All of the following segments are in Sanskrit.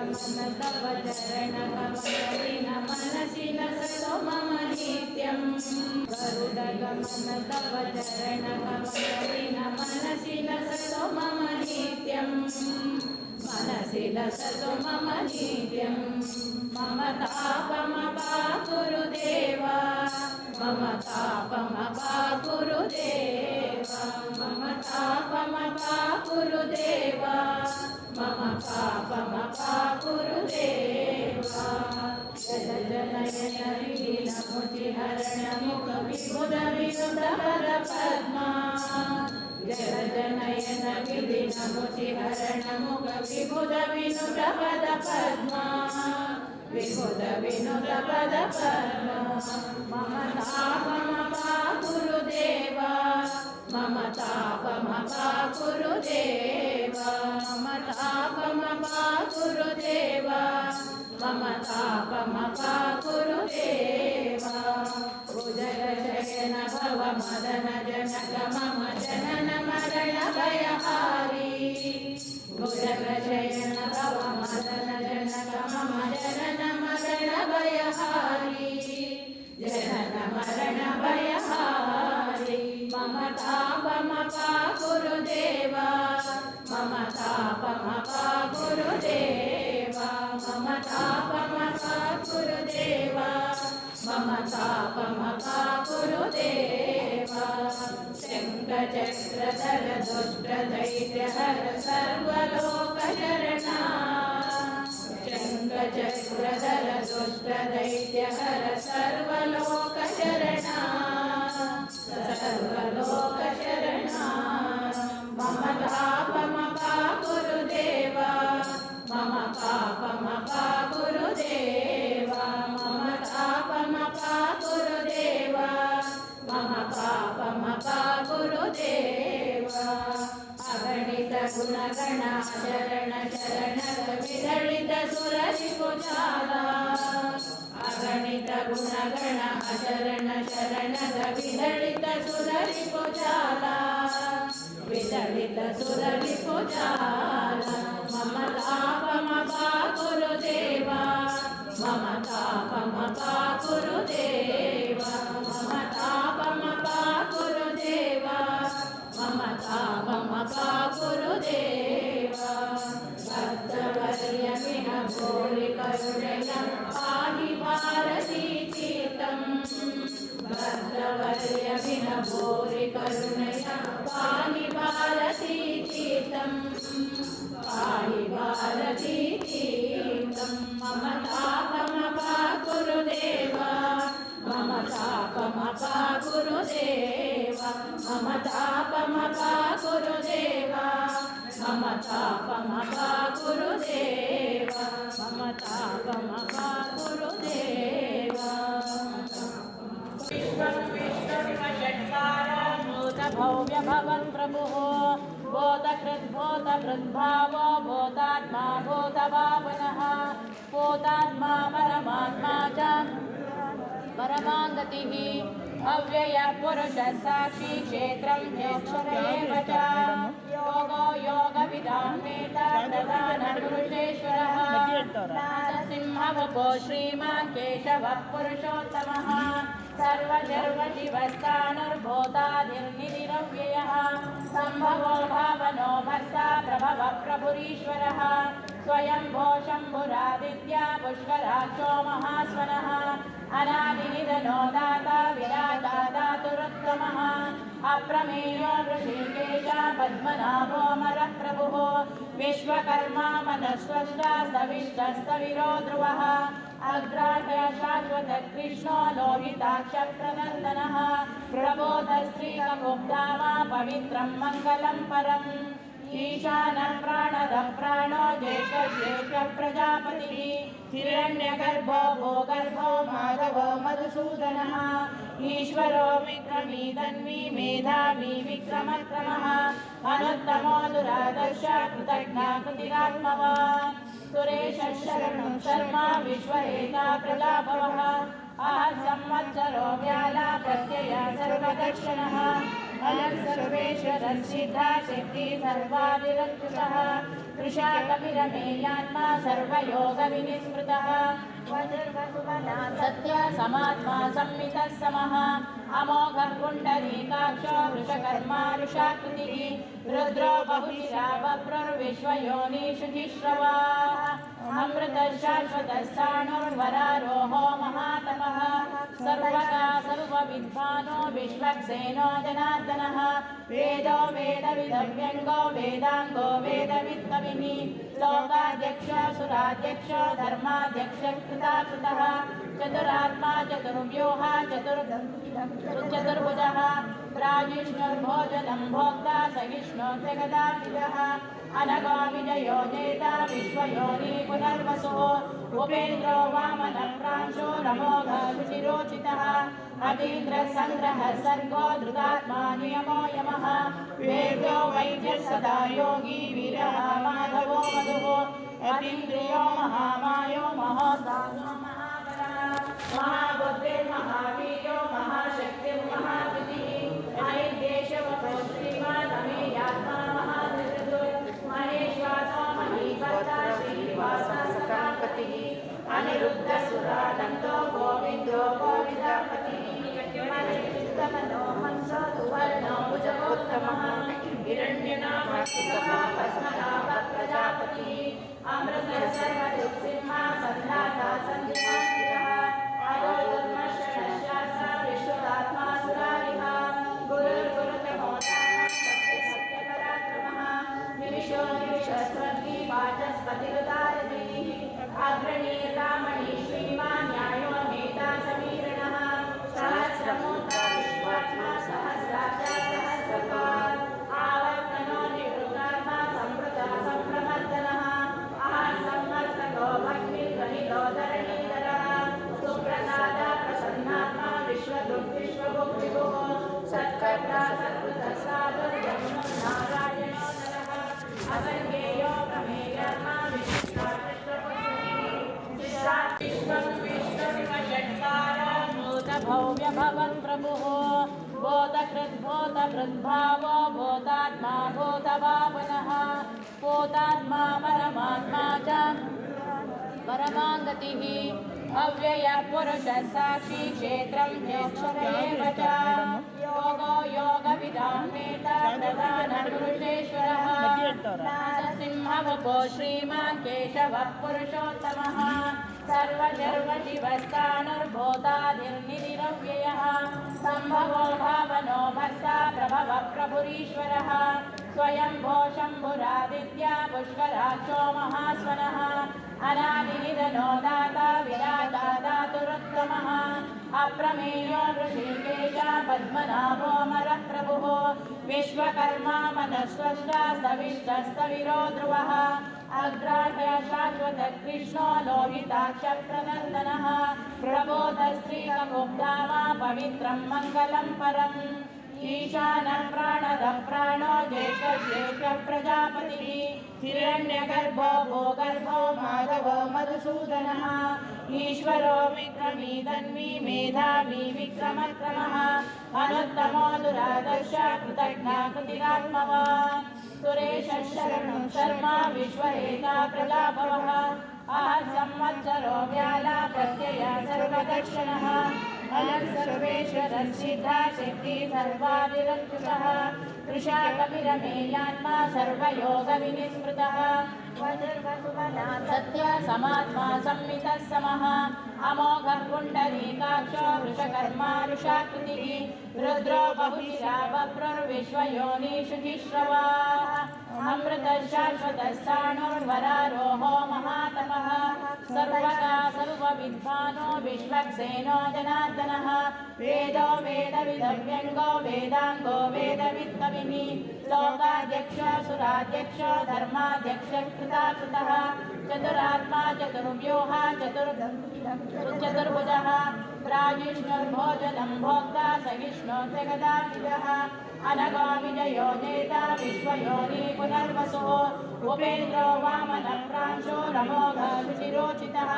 गरुडगमन तव चरणकमलिन मनसि लसतु मम नित्यं गरुडगमन तव चरणकमलिन मनसि लसतु मम नित्यं मनसि लसतु मम नित्यं मम तापमपाकुरु देवा मम तापमपाकुरु देवा मम तापमपाकुरु देवा मम पापमपाकुरु देवा जल जनयन विलीनमुचिहरण मुख विबुध विनुतवर पद्मा जल जनयन विलीनमुचिहरण मुख विबुध विनुतपद पद्मा विबुध विनुतपद पद्मा मम तापमपाकुरु देवा मम तापमपाकुरु देवा मम तापमपाकुरु देवा मम तापमपाकुरु देवा भुजगशयन भव मदन जनक मम जनन मरण भयहारी भुजगशयन भव मदन जनक मम जनन मरण भयहारी जनन मरण भयहारी मम तापमपाकुरु देवा मम तापमपाकुरु देवा मम तापमपाकुरु देवा मम तापमपाकुरु देवा शङ्खचक्रधर दुष्टदैत्यहर सर्वलोकशरणा शङ्खचक्रधर दुष्टदैत्यहर सर्वलोकशरणा सर्वलोकशरणा मम तापमपाकुरु देवा मम पापमपाकुरु देवा मम तापमपाकुरु देवा मम पापमपाकुरु देवा अगणित गुणगणाचरण शरणद विदलित सुररिपुजाला अगणित गुणगण आचरण शरणद विदलित सुररिपुजाला विदलित सुररिपुजाला मम तापमपाकुरु देवा मम तापमपाकुरु देवा मम तापमपाकुरु देवा मम तापमपाकुरु देवा भक्तवर्यमिह भोरि करुणया पाहि भारती तीर्थं भक्तवर्यमिह भोरि करुणया पाहि भारती तीर्थं पाहि भारती तीर्थं मम तापमपाकुरु देवा मम तापमपाकुरु देवा मम तापमपाकुरु देवा मम तापमपाकुरु देवा मम तापमपाकुरु देवा विश्वं विश्वविषट्कारो भूतभव्य भवन् प्रभुः भूतकृद्भूतभृद्भावो भूतात्मा भूतभावनः भूतात्मा परमात्मा च परमागतिः अव्ययः पुरुषः साक्षी क्षेत्रं चोक्षर एव च योगो योगविदां वेत्ता प्रधानपुरुषेश्वरः नारसिंहवपो श्रीमान् केशवः पुरुषोत्तमः सर्वजर्वजीवस्थानुर्भूतादिर्निधिरव्ययः सम्भवो भावनो भर्ता प्रभवः प्रभुरीश्वरः स्वयंभो शम्भुरादित्या पुष्कराक्षो महास्वनः अनादिनिधनो दाता विराटा दातुरुत्तमः अप्रमेयो ऋषिकेश पद्मनाभो मरः प्रभुः विश्वकर्मा मनस्वष्टा स्तविष्टस्तविरो ध्रुवः अग्राह्य शाश्वत कृष्णो लोहिताक्ष प्रनन्दनः प्रबोधस्त्रीकमुग्धामा पवित्रं मङ्गलं परम् ईशानः प्राणदः प्राणो ज्येष्ठज्येष्ठः प्रजापतिः हिरण्यगर्भो भोगर्भो माधवो मधुसूदनः ईश्वरो विक्रमी धन्वी मेधावी विक्रमक्रमः अनुत्तमो दुरादर्श कृतज्ञा कृतिरात्मवान् सुरेशः शरणं शर्मा विश्वरेता प्रजाभवः संवत्सरो व्याला प्रत्यय सर्वदर्शनः अयं सर्वेश्वरः सिद्धा सिद्धि सर्वादिरक्षितः कृशाकविरमेयात्मा सर्वयोगविनिस्मृतः सत्य समात्मा संमितः समः अमोघः पुण्डरीकाक्षो वृषकर्मा वृषाकृतिः रुद्रो बहुशिरा बभ्रुर्विश्वयोनिषु जिश्रवाः अमृतः शाश्वतस्थाणुर्वरारोहो महातपः सर्वगा सर्वविद्वानो विश्वक्सेनो जनार्दनः वेदो वेदविदव्यङ्गो वेदाङ्गो वेदवित्कविः लोकाध्यक्षो सुराध्यक्षो धर्माध्यक्षः कृताकृतः चतुरात्मा चतुर्व्यूहा चतुर्भुजः प्राजिष्णुर्भोजनं भोक्ता सहिष्णु जगदाभिजः अनगो विजयो जेता विश्वयोनि पुनर्वसुः उपेन्द्रो वामनप्रांशो रमोघः शुचिरोचितः अतीन्द्रः सङ्ग्रहः सर्गो धृतात्मा नियमो यमः वेदो वैद्यः सदा योगी वीरः माधवो मधुः अतीन्द्रियो महामायो महोदानो महाबुद्धिर्महावीर्यो महाशक्तिर्महाकृतिः अनिर्देशवतो श्रीमान् अमेयात्मा महाधृतुः महेश्वासो महीभक्ता श्रीनिवासः सदापतिः अनिरुद्धसुरानन्दो गोविन्दो गोविन्दपतिः चित्तमनो हंसो सुवर्णो भुजगोत्तमः हिरण्यनाभः पद्मनाभः प्रजापतिः अमृतः सर्वदुःखसिंहा सन्धाता सन्धिमास्तिरः अयोधर्मशरणशास्त्र विश्वदात्मा सुरारिः गुरुर्गुरुतमो सत्यपराक्रमः निमिषो निमिषस्वर्गी वाचस्पतिरुदारतिः अग्रणी रामणी श्रीमान् न्यायो नेता समीरणः सहस्रमूर्ता विश्वात्मा सहस्राक्षा सहस्रपात् आवर्तनो निवृत्तात्मा संवृतः संप्रमर्दनः संवर्तको भक्तिर्गणितो धरणीधरः सुप्रसादा प्रसन्नात्मा विश्वभुक्तिभुः सत्कर्ता सत्कृतः साधुर्यमुनो नारायणो नरः असङ्ख्येयो प्रमेयात्मा भव्य भवन् प्रभुः बोधकृद्भूतभृद्भावो बोधात्मा बोधभावनः बोधात्मा परमात्मा च परमागतिः अव्ययः पुरुषः साक्षी क्षेत्रं चोक्षर एव च योगो योगविदां नेता प्रधानपुरुषेश्वरः नारसिंहवपो श्रीमान् केशवः पुरुषोत्तमः सर्वशर्वशिवस्थाणुर्भूतादिर्निधिरव्ययः सम्भवो भावनो भर्ता प्रभवः प्रभुरीश्वरः स्वयंभो शम्भुरादित्या पुष्कराक्षो महास्वनः अनादिनिधनो दाता विराटा दातुरुत्तमः अप्रमेयो ऋषिकेश पद्मनाभो मरः प्रभुः विश्वकर्मा मनस्वष्टा स्तविष्टस्तविरो ध्रुवः अग्राह्य शाश्वत कृष्णो लोहिताक्ष प्रनन्दनः प्रबोधस्त्रीकमुग्धामा पवित्रं मङ्गलं परम् ईशानः प्राणदः प्राणो ज्येष्ठः प्रजापतिः हिरण्यगर्भो भोगर्भो माधवो मधुसूदनः ईश्वरो विक्रमी धन्वी मेधावी विक्रमक्रमः अनुत्तमो दुरादर्श कृतज्ञा कृतिरात्मवान् सुरेशः शरणं शर्मा विश्वरेता प्रजाभवः संवत्सरो व्याला प्रत्यय सर्वदर्शनः अयं सर्वेश्वरः सिद्धा सिद्धि सर्वादिरच्युतः कृशाकविरमेयात्मा सर्वयोगविनिस्मृतः सत्य समात्मा संमितः समः अमोघः पुण्डरीकाक्षो वृषकर्मा वृषाकृतिः रुद्रो बहुशिरा बभ्रुर्विश्वयोनिषु जिश्रवाः अमृतः शाश्वतस्थाणुर्वरारोहो महातपः सर्वगा सर्वविद्वानो विश्वक्सेनो जनार्दनः वेदो वेदविदव्यङ्गो वेदाङ्गो वेदवित्कविः लोकाध्यक्षो सुराध्यक्षो धर्माध्यक्षः कृताकृतः चतुरात्मा चतुर्व्यूहा चतुर्भुजः प्राजिष्णुर्भोजनं भोक्ता सहिष्णु जगदाभिजः अनगो विजयो जेता विश्वयोनि पुनर्वसुः उपेन्द्रो वामनप्रांशो रमोघः शुचिरोचितः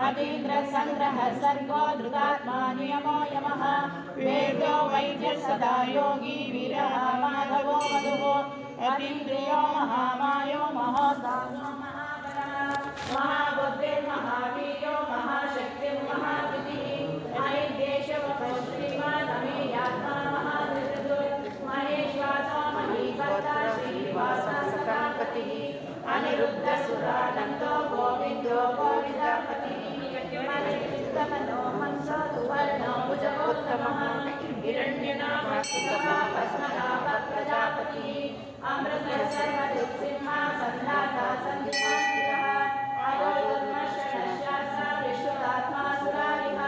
अतीन्द्रः सङ्ग्रहः सर्गो धृतात्मा नियमो यमः वेदो वैद्यः सदा योगी वीरः माधवो मधुः अतीन्द्रियो महामायो महोदानो महाबलः महाबुद्धिर्महावीर्यो महाशक्तिर्महाबुद्धिः अनिर्देशवतो श्रीमान् अमेयात्मा महाधृतुः महेश्वासो महीभक्ता श्रीनिवासः सदापतिः अनिरुद्धसुरानन्दो गोविन्दो गोविन्दपतिः मनो मनसो सुवर्णो भुजगोत्तमः हिरण्यनाभः पद्मनाभः प्रजापतिः अमृतसर्वदिक्सिंहा सन्धाता सन्धिमास्तिकः अयोधर्मशरणशास्त्र विश्वदात्मा सुरारिः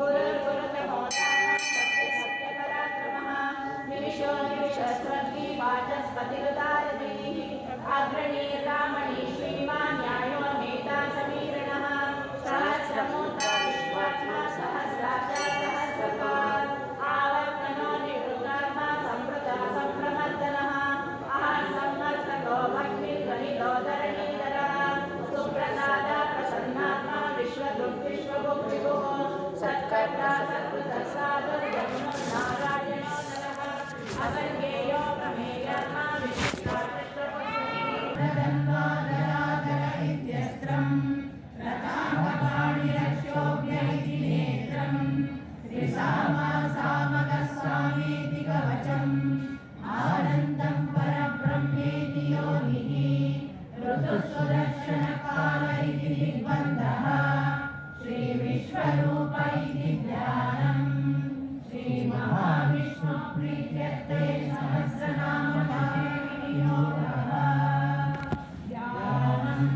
गुरुर्गुरुतमो सत्यपराक्रमः निमिषो निमिषस्वती वाचस्पतिरुदारधीः अग्रणी रामणी श्रीमान् न्यायो नेता समीरणः सहस्रमूर्ता विश्वात्मा सहस्राक्षा सहस्रपात् आवर्तनो निवृत्तात्मा संवृतः संप्रमर्दनः अहं संवर्तको भक्तिर्गणितो धरणीधरः सुप्रसादा प्रसन्नात्मा विश्वभुक् विभुः सत्कर्ता सत्कृतः साधुर्गुणो नारायणो नरः अवर्गेयो प्रमेयात्मा आनन्दं परब्रह्मेति योगिः ऋतुसुदर्शनकाल इति दिग्बन्धः श्रीविश्वरूप इति ध्यानम् श्रीमहाविष्णुप्रीत्यर्थे सहस्रनामयोगः ध्यानम्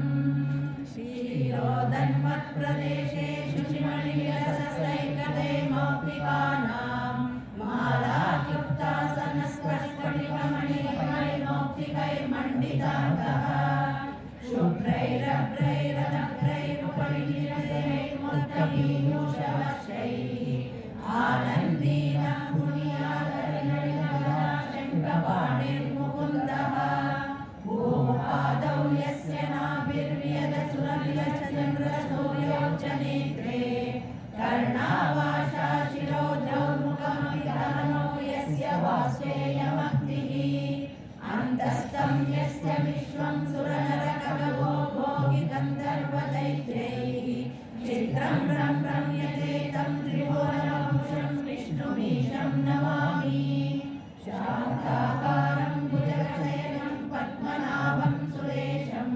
क्षीरोदन्मत्प्रदेशे शुचिमणिविलसैकते मौक्तिकानां मालाक्युक्तासनस्पर्शकटिकमणिमौक्तिकैर्मण्डिताङ्गः शुभ्रैरभ्रैरनभ्रैरुपरिणितैर्मुक्तपीयूषवर्षैः आनन्दीनं मुनियादरनिर्मलाशङ्कपाणिर्मुकुन्दः भूपादौ यस्य नाभिर्व्यदसुरनिलचन्द्रसूर्यौ च नेत्रे कर्णावाशा शिरोद्रौर्मुखमपि दहनो यस्य वासेयमक्तिः अन्तस्तं यस्य विश्वं सुरनरकगो भोगिगन्धर्वदैत्यैः चित्रं रम्यते तं त्रिभुवनवंशं विष्णुमीशं नमामि शान्ताकारं भुजगशयनं पद्मनाभं सुरेशं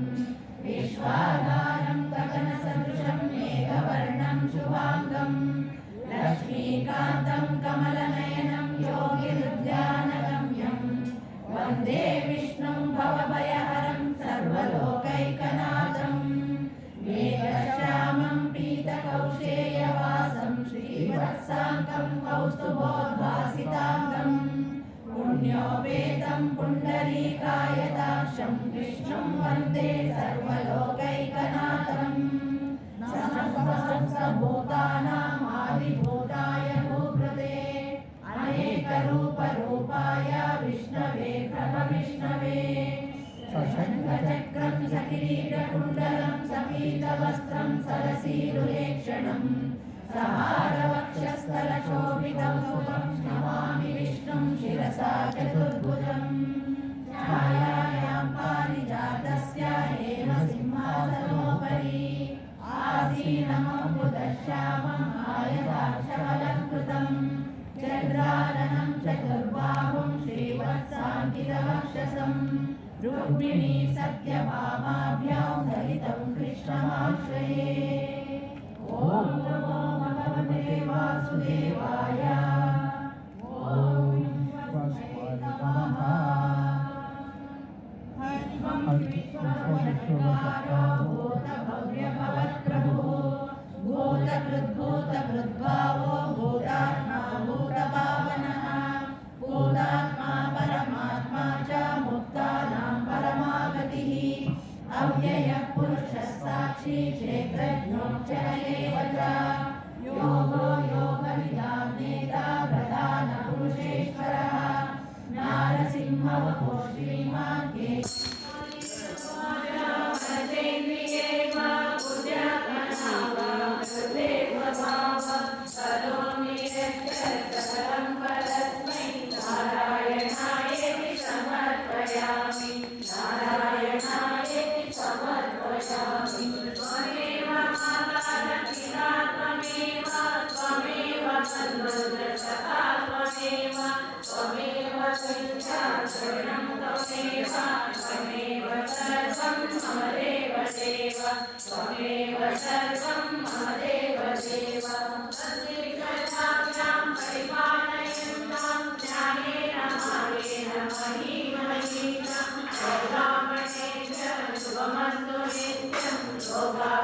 विश्वाधारं गगनसदृशं मेघवर्णं शुभाङ्गं लक्ष्मीकान्तं कमलनयनं योगिहृद्यानगम्यं वन्दे विष्णुं भवभयहरं सर्वलोकैकनाथं मेघश्यामं पीतकौशेयवासं श्रीवत्साङ्गं कौस्तुभोद्भासिताङ्गं पुण्योपेतं पुण्डरीकायताक्षं विष्णुं वन्दे सर्वलोकैकनाथं समस्तभूतानाम् आदिभूताय भूकृते अनेकरूपरूपाय विष्णवे प्रभविष्णवे शङ्खचक्रं सकिरीटकुण्डलं सपीतवस्त्रं सरसीरुलेक्षणं सहारवक्षस्थलशोभितं शुभं नमामि विष्णुं शिरसा चतुर्भुजं छायायां पारिजातस्य हेमसिंहासनोपरि आसीनमम्बुदश्यामम् आयताक्षवलङ्कृतं चन्द्राननं चतुर्बाहुं श्रीवत्साङ्कितवक्षसं रुक्मिणी सत्यभामाभ्यां दलितं कृष्णमाश्रये ॐ नमो भगवते वासुदेवाय ॐ नमः हरिवं विश्वभूतभव्यो भूतभव्यभवत्प्रभुः भूतकृद्भूतकृद्भावो भूतात्मा भूतभावनः भूतात्मा परमात्मा च मुक्तानां परमागतिः अव्ययः पुरुषः साक्षी क्षेत्रज्ञोऽक्षरैव च योगो योगविदां नेता प्रधानपुरुषेश्वरः नारसिंहवपो श्रीमान् करोमि पूर्णं त्वमेव त्वमेव सर्वं मम देव देव त्वमेव सर्वं मम देव देव तद्विकल्पाभ्यां परिपालयन्तां ज्ञानेन मार्गेण महीमहीतं योगामणेभ्यः शुभमस्तु नित्यं योगा